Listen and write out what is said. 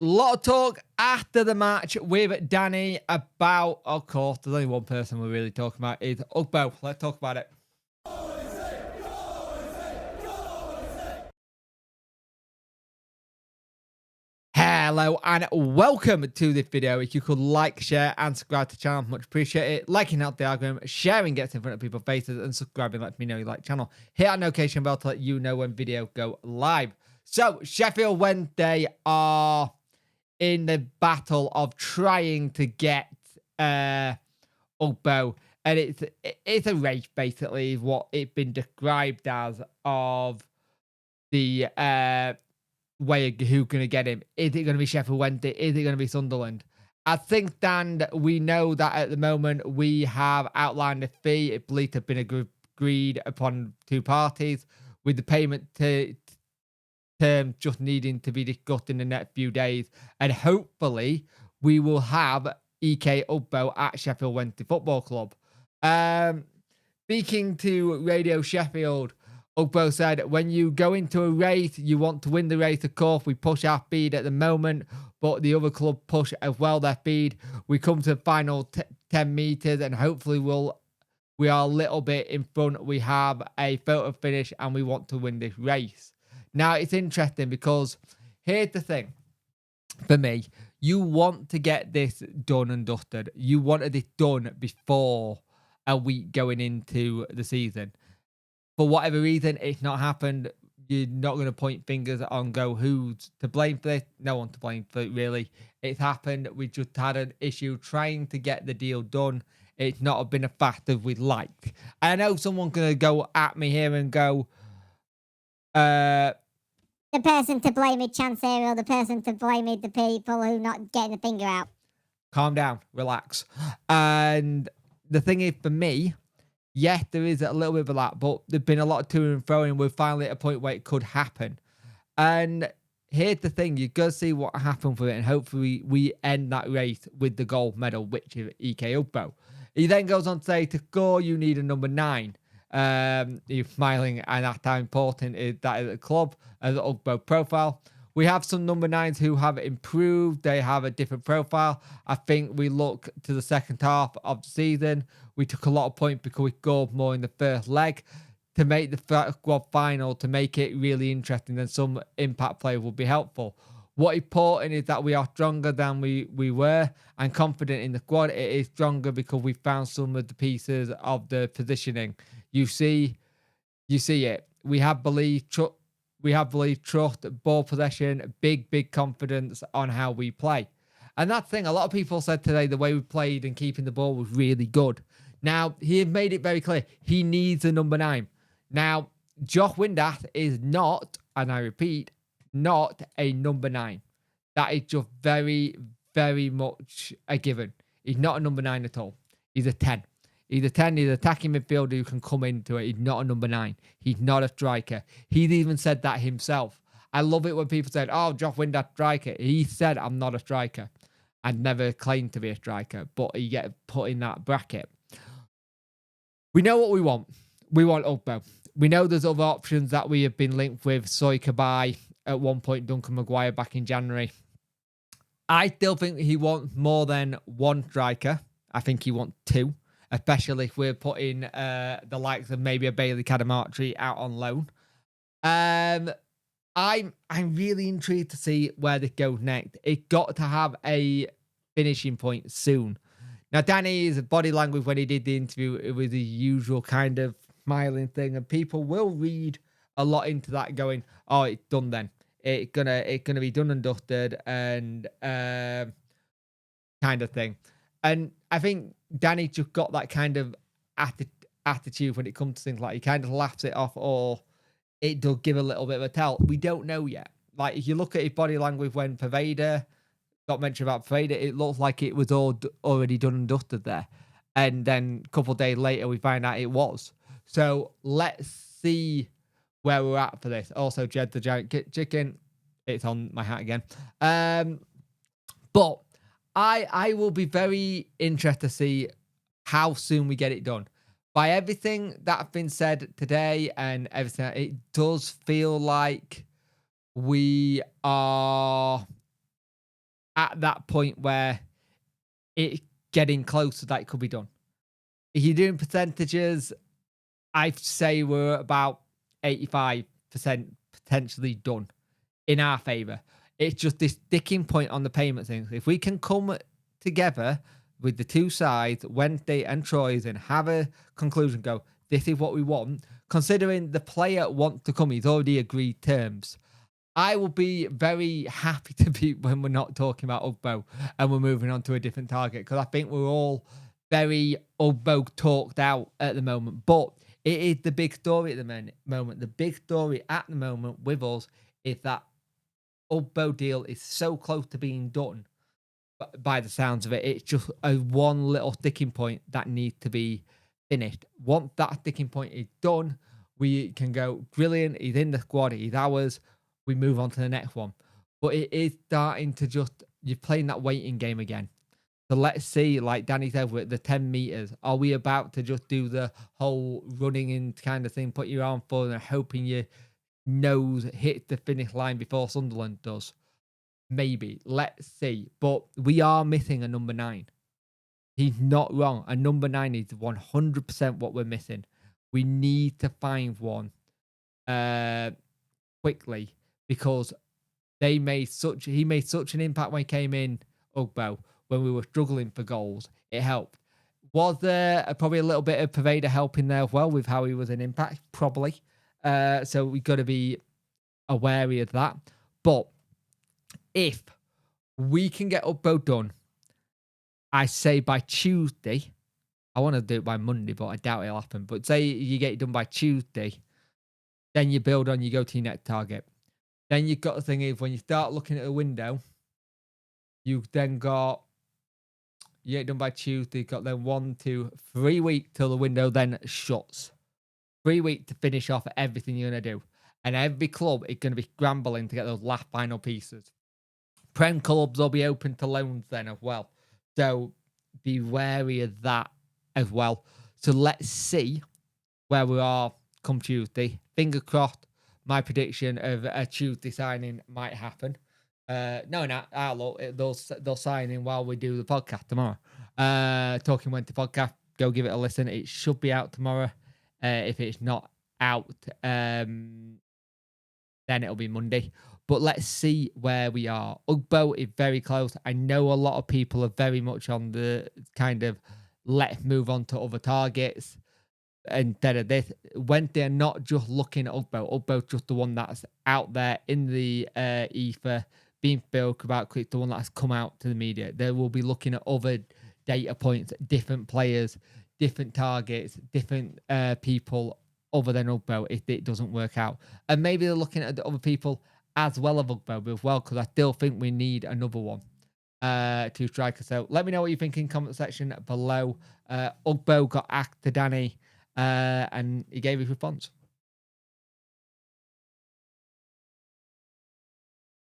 lot of talk after the match with Danny about, of course, there's only one person we're really talking about, is Ugbo. Let's talk about it. Hello and welcome to this video. If you could like, share and subscribe to the channel, much appreciate it. Liking helps the algorithm, sharing gets in front of people's faces, and subscribing lets me know you like the channel. Hit that notification bell to let you know when videos go live. So Sheffield Wednesday are in the battle of trying to get Ugbo, and it's a race basically, is what it's been described as, of the way of who's going to get him. Is it going to be Sheffield Wednesday? Is it going to be Sunderland? I think, Dan, we know that at the moment we have outlined a fee. It believed to have been agreed upon two parties, with the payment term just needing to be discussed in the next few days. And hopefully we will have EK Ugbo at Sheffield Wednesday Football Club. Speaking to Radio Sheffield, Ugbo said, when you go into a race, you want to win the race, of course. We push our speed at the moment, but the other club push as well their speed. We come to the final 10 metres, and hopefully we are a little bit in front. We have a photo finish, and we want to win this race. Now, it's interesting because here's the thing. For me, you want to get this done and dusted. You wanted this done before a week going into the season. For whatever reason, it's not happened. You're not going to point fingers on who's to blame for this. No one to blame for it, really. It's happened. We just had an issue trying to get the deal done. It's not been as fast as we'd like. I know someone's going to go at me here and go, the person to blame is Chance here, or the person to blame is the people who not getting the finger out. Calm down, relax. And the thing is, for me, yes, there is a little bit of that, but there's been a lot of to and fro, and we're finally at a point where it could happen. And here's the thing, you've got to see what happened with it, and hopefully we end that race with the gold medal, which is EK Ugbo. He then goes on to say, to score, you need a number 9. He's smiling, and that's how important is that at the club as an Ugbo profile. We have some number 9s who have improved. They have a different profile. I think we look to the second half of the season. We took a lot of points because we scored more in the first leg to make the squad final, to make it really interesting. Then some impact play will be helpful. What important is that we are stronger than we were, and confident in the squad. It is stronger because we found some of the pieces of the positioning. You see it. We have belief, trust, ball possession, big confidence on how we play. And that thing, a lot of people said today the way we played and keeping the ball was really good. Now, he had made it very clear he needs a number 9. Now, Josh Windass is not, and I repeat, not a number 9. That is just very, very much a given. He's not a number 9 at all. He's a 10. He's a 10. He's an attacking midfielder who can come into it. He's not a number 9. He's not a striker. He's even said that himself. I love it when people said, oh, Josh Windass striker. He said, I'm not a striker. I'd never claimed to be a striker, but he get put in that bracket. We know what we want. We want Ugbo. We know there's other options that we have been linked with. Soy Kabai, at one point Duncan Maguire back in January. I still think he wants more than one striker. I think he wants 2. Especially if we're putting the likes of maybe a Bailey Cadamartri out on loan. I'm really intrigued to see where this goes next. It got to have a finishing point soon. Now, Danny's body language when he did the interview, it was the usual kind of smiling thing, and people will read a lot into that, going, "Oh, it's done then. It's gonna be done and dusted," and kind of thing. And I think Danny just got that kind of attitude when it comes to things, like he kind of laughs it off, or it does give a little bit of a tell. We don't know yet. Like, if you look at his body language when Pervader got mentioned about Pervader, it looked like it was all already done and dusted there. And then a couple of days later, we find out it was. So let's see where we're at for this. Also, Jed the Giant Chicken. It's on my hat again. But I will be very interested to see how soon we get it done. By everything that's been said today and everything, it does feel like we are at that point where it's getting closer that it could be done. If you're doing percentages, I'd say we're about 85% potentially done in our favour. It's just this sticking point on the payment thing. If we can come together with the two sides, Wednesday and Troy's, and have a conclusion, go, this is what we want, considering the player wants to come, he's already agreed terms. I will be very happy to be when we're not talking about Ugbo and we're moving on to a different target, because I think we're all very Ugbo talked out at the moment. But it is the big story at the moment. The big story at the moment with us is that Ugbo deal is so close to being done. But by the sounds of it, it's just a one little sticking point that needs to be finished. Once that sticking point is done, we can go, brilliant, he's in the squad, he's ours, we move on to the next one. But it is starting to just, you're playing that waiting game again. So let's see, like Danny said, with the 10 meters, are we about to just do the whole running in kind of thing, put your arm forward and hoping your nose hits the finish line before Sunderland does? Maybe. Let's see. But we are missing a number 9. He's not wrong. A number 9 is 100% what we're missing. We need to find one quickly, because he made such an impact when he came in, Ugbo, when we were struggling for goals. It helped. Was there probably a little bit of Pervader help in there as well with how he was an impact? Probably. So we've got to be wary of that. But if we can get Ugbo done, I say by Tuesday, I want to do it by Monday, but I doubt it'll happen. But say you get it done by Tuesday, then you build on, you go to your next target. Then you've got the thing is, when you start looking at a window, you've then got, you get it done by Tuesday, you've got then 1, 2, 3 weeks till the window then shuts. 3 weeks to finish off everything you're going to do. And every club is going to be scrambling to get those last final pieces. Prem clubs will be open to loans then as well. So be wary of that as well. So let's see where we are come Tuesday. Finger crossed, my prediction of a Tuesday signing might happen. They'll sign in while we do the podcast tomorrow. Talking Wednesday podcast, go give it a listen. It should be out tomorrow. If it's not out, then it'll be Monday. But let's see where we are. Ugbo is very close. I know a lot of people are very much on the kind of let's move on to other targets instead of this. When they're not just looking at Ugbo, Ugbo's just the one that's out there in the ether, being spoken about, it's the one that's come out to the media. They will be looking at other data points, different players, different targets, different people other than Ugbo if it doesn't work out. And maybe they're looking at the other people as well as Ugbo as well, because I still think we need another one to striker. So let me know what you think in the comment section below. Ugbo got asked to Danny and he gave his response.